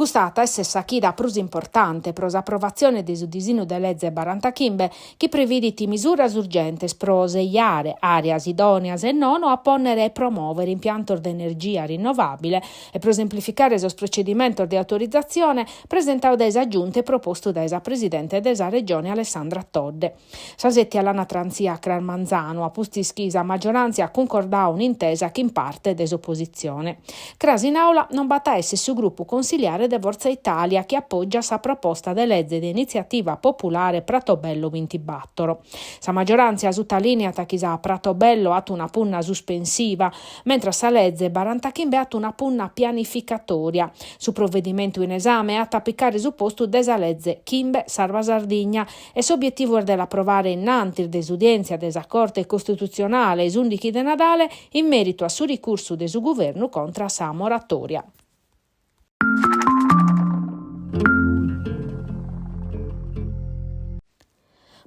Custata è stessa chida prus importante pro l'approvazione del disegno de legge 45 che prevediti misure urgenti pro seiare areas idoneas e nono a ponere e promuovere impianti di energia rinnovabile e pro semplificare il procedimento di autorizzazione presentato da giunte proposto da presidente della regione Alessandra Todde. Sasetti alla Natranzia Crar Manzano a pustischisa maggioranza ha concordato un'intesa che in parte desopposizione. Cras in aula non batta esse su gruppo consigliare de Forza Italia che appoggia sa proposta de legge di iniziativa popolare Pratobello 24. Sa maggioranza sottolinea che sa Pratobello ha una punna sospensiva, mentre sa legge 45 ha una punna pianificatoria. Su provvedimento in esame ha tapicare su posto desa legge Kimbe Sarva Sardigna e s'obiettivo è dell'approvare innanti desudienza desa Corte Costituzionale e 11 de Nadale in merito a su ricorso del suo governo contro sa moratoria.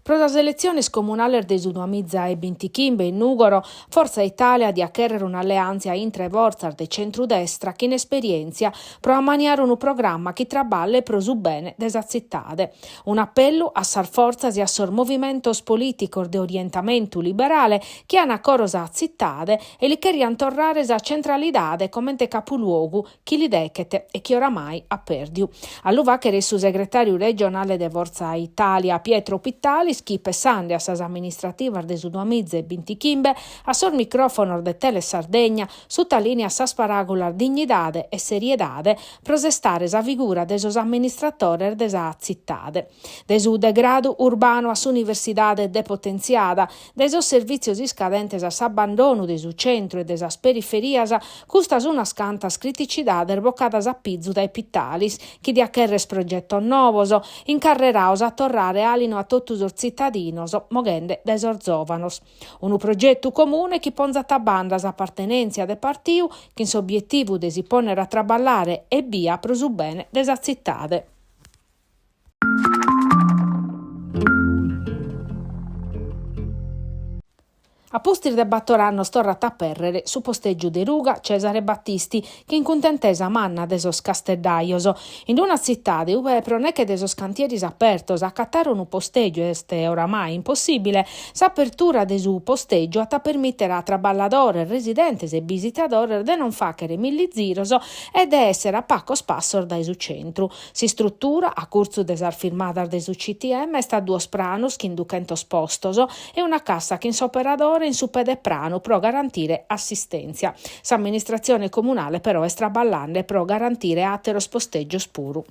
Pro las elezioni comunali del 2025 in Nugoro, Forza Italia di acquerere un'alleanza in tre forze de centrodestra che in esperienza pro ammaniare un programma che traballe pro su bene desa zittade. Un appello a sar forza e a sor movimentos politicos de orientamento liberale che hanno corosa zittade e li cherian torrare sa centralidade come capoluogo chi li decete e chi oramai ha perdiu. All'uva che il segretario regionale de Forza Italia Pietro Pittali chi pesande a sas amministrativas de su 2025 a sor microfono de Tele Sardegna sottolinea sas paragolas dignidade e seriedade prosestare sa figura de sos amministratores de sa zittade. De su degrado urbano a s'universidade depotenziada, de sos servizios iscadentes a s'abbandono de su centro e de sas periferias, custas unas cantas criticidades bocadas a pizzu dai Pittalis, chi di accherres progettos novos, incarreraos a torrare alino a totus os cittadinos, moghende de sos giovanos. Un progetto comune che ponza a bandas appartenenza de partiu che in suo obiettivo de si ponere a traballare e via pro su bene de sa zittade. A postir de battoranno storrat a perrere su posteggio de Ruga Cesare Battisti che in contentesa manna de sos casteddaios. In una zittade uve proneche de sos cantieris apertos accattare un posteggio este oramai impossibile, s'apertura de su posteggio atta permettere a traballadores, residentes e visitadores de non facere milli ziros e de essere a pacco spassor dai su centru. Si struttura a curso de sar firmadas de su CTM sta duos pranos che inducentos postos e una cassa che in s'operador in su pedeprano pro garantire assistenza. S'amministrazione comunale però è straballante pro garantire atero sposteggio spuru.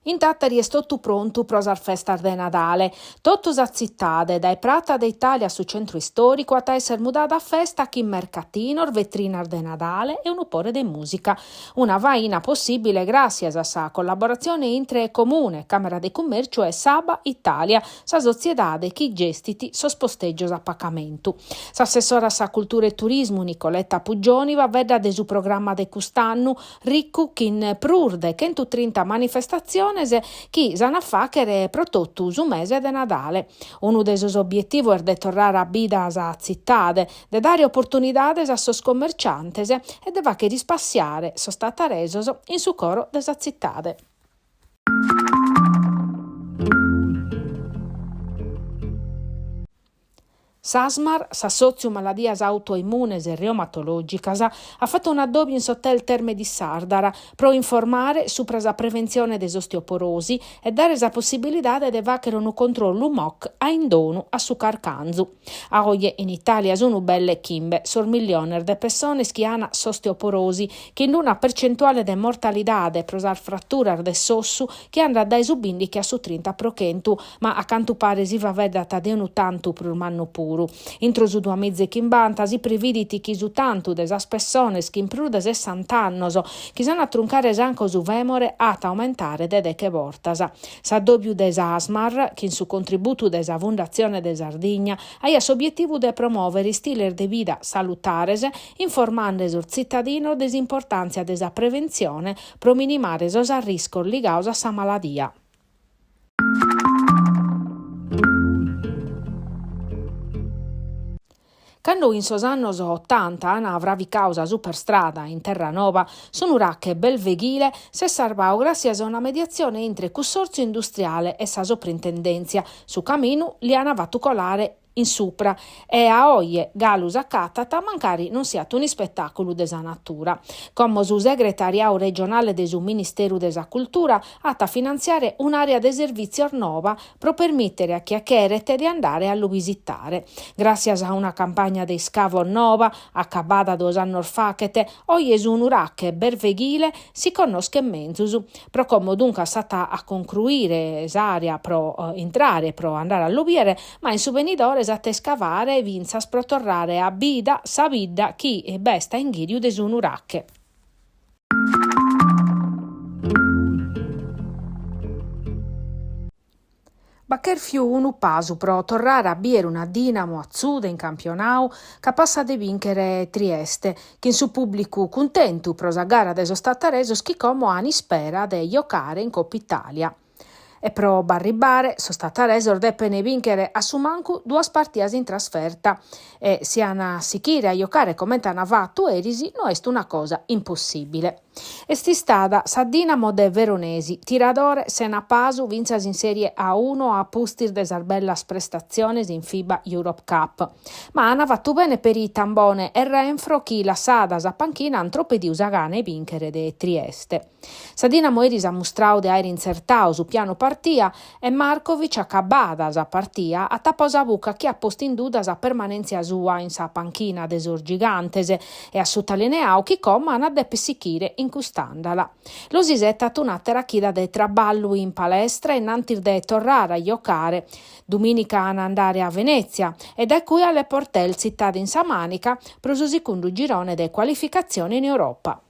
In Tattari è tutto pronto pro sar festa de Nadale. Totus a zittade, dai Prata d'Italia su centro storico a esser mudata a festa chi in mercatino, vetrina de Nadale e un upore de musica. Una vaina possibile grazie a sa collaborazione intre comune, Camera de Commercio e Saba Italia, sa sociedade chi gestiti sos posteggios a pagamento. S'assessora sa cultura e turismo Nicoletta Puggioni va vedda de su programma de quest'anno ricco in prurde che in 30 manifestazioni chi sana facere prototto su mese de Nadale. Uno dei suoi obiettivi è de tornare a bidas a zittade, de dare opportunidades a sos commerciantes e de va che rispassiare so stata resos in su coro de sa zittade. Sasmar, s'assozio maladias autoimmunes e reumatologicas, ha fatto un addobbio in Sottel Terme di Sardara pro informare supra la prevenzione des osteoporosi e dare la possibilità di vacere un controllo MOC a indonu a su carcanzu. A oggi in Italia sono belle chimbe, sor milioni di persone che hanno osteoporosi, che in una percentuale di mortalità pro sar frattura de sossu che andrà dai subindichi a su 30 procentu, ma a canto pare si va vedata de un tanto pro il manno puro. Intro su 2050 si previditi chi su tanto desas persones che in più de 60 annos chi sanno a truncare anco su vemore at aumentare de che vortas. S'addobbiu desa Asmar che in su contributo desa Fondazione de Sardigna ha s'obiettivo de promuovere stili de vita salutares informando sul cittadino desimportanza desa prevenzione pro minimare sos riscos ligados a sa maladia. Quando in sos annos 80 avravi causa superstrada in Terranova, sono racche Belveghile se salvau grazie a una mediazione entre Consorzio Industriale e sa Soprintendenzia. Su cammino li hanno fatto colare in supra e a oie galus a catata mancari non sia un spettacolo desa natura. Come su segretariato regionale del Ministero della Cultura a finanziare un'area di servizio nova per permettere a chi ha chiarete di andare a lo visitare. Grazie a una campagna di scavo nova accabata 2 anni fachete, oie su un'uracche berveghile si conosce menzus. Pro come dunque è stata a concluire es'area pro entrare, pro andare a lubiere, ma in subvenidore a scavare e vinzas pro torrare a bida sa vidda chi e besta in ghiriu de sunuracche. Baccher fiu unu pasu pro torrare a biere una Dinamo azzuda in campionau capassa de vincere Trieste, che in su pubblico contentu pro sa gara de sostattaresos chi como ani spera de giocare in Coppa Italia. E pro barribare, sostattaresor deppene vincere a su mancu 2 partidas in trasferta e si ana sichire a giocare come t'ana fatto erisi no est una cosa impossibile. Esti stada sa Dinamo de Veronesi, tiradore sena pasu vinzas in Serie A1 a pustir de bellas prestazioni in FIBA Europe Cup. Ma ana fatto bene per i Tambone e Renfro chi la sada sa panchina han troppe di usagane vincere de Trieste. Sa Dinamo eris ha mostrau de aere insertau su piano partia e Markovic accabada sa partia a taposa buca chi ha posto in duda sa permanenza sua in sa panchina desor gigantese e a sottolineau chi com ana deppe sichire in custandala. Lo sisetta tunatera chida de traballu in palestra e nantir de torrare a giocare. Dominica an andare a Venezia e da cui alle portel città in Samanica pro su secondo girone de qualificazione in Europa.